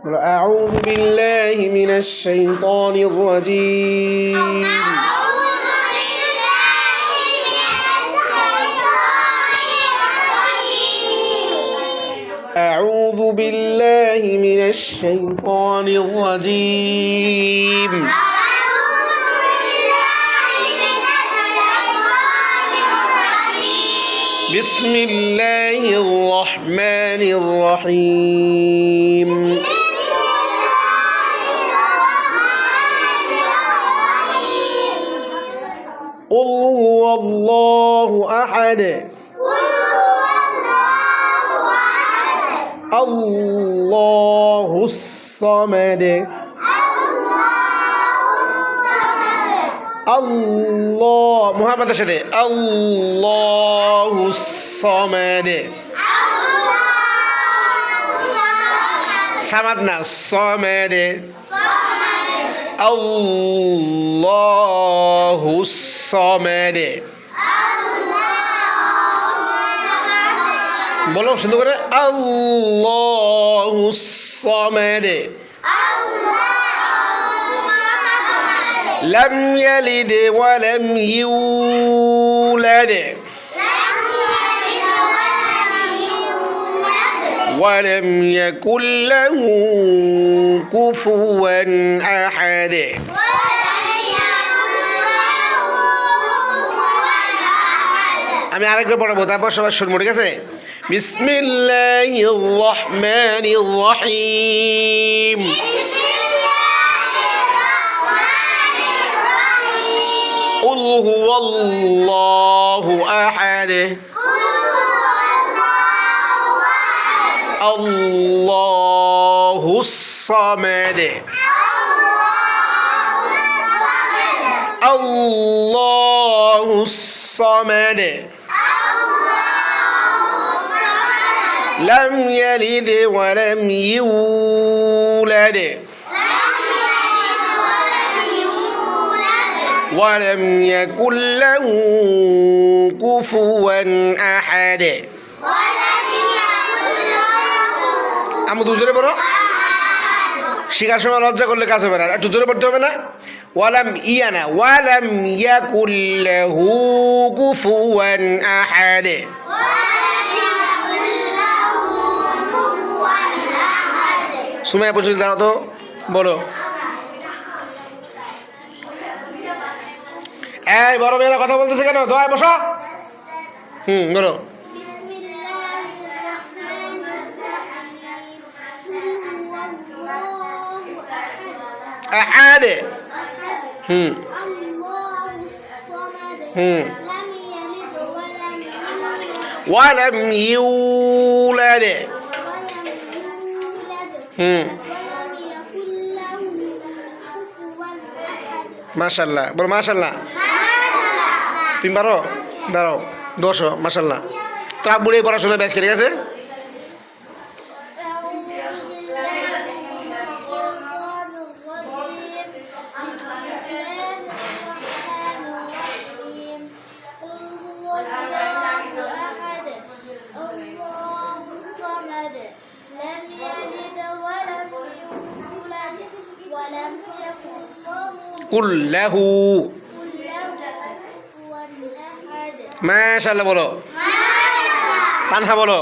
أعوذ بالله من الشيطان الرجيم أعوذ بالله من الشيطان الرجيم بسم الله الرحمن الرحيم قل هو الله أحد الله الصمد الله محمد الشهيد الله الصمد صمدنا الصمد الله الصمد বলো শুরু করে আল্লাহু সামাদ লাম ইয়ালিদ ওয়া লাম ইউলাদ ওয়া লাম ইয়াকুল লাহু কুফুয়ান আহাদ আমি আরেকবার পড়াবো তারপর সবাই শুনবো ঠিক আছে বিসমিল্লাহির রহমানির রহিম قل هو الله أحد الله الصمد الله الصمد لم يلد ولم يولد ولم يكن له كفوا أحد আমি দুজনে বলো শিখার সময় লজ্জা করলে কাজ হবে না একটু জোরে পড়তে হবে না ওয়ালাম ইয়ানা ওয়ালাম ইয়াকুল লাহু কুফুয়ান আহাদ সুমাইয়া পর্যন্ত দাঁড়াও তো বলো এই বড় মেয়েরা কথা বলতেছে কেন দোয়ায় বসো বলো أحد ولم يولد মাশাআল্লাহ বলো মাশাআল্লাহ তুমি পারো দাঁড়াও দোষো মাশাআল্লাহ তো আব্বুর এই পড়াশোনা ব্যাচ ঠিক আছে قل له ما شاء الله বলো তানহা বলো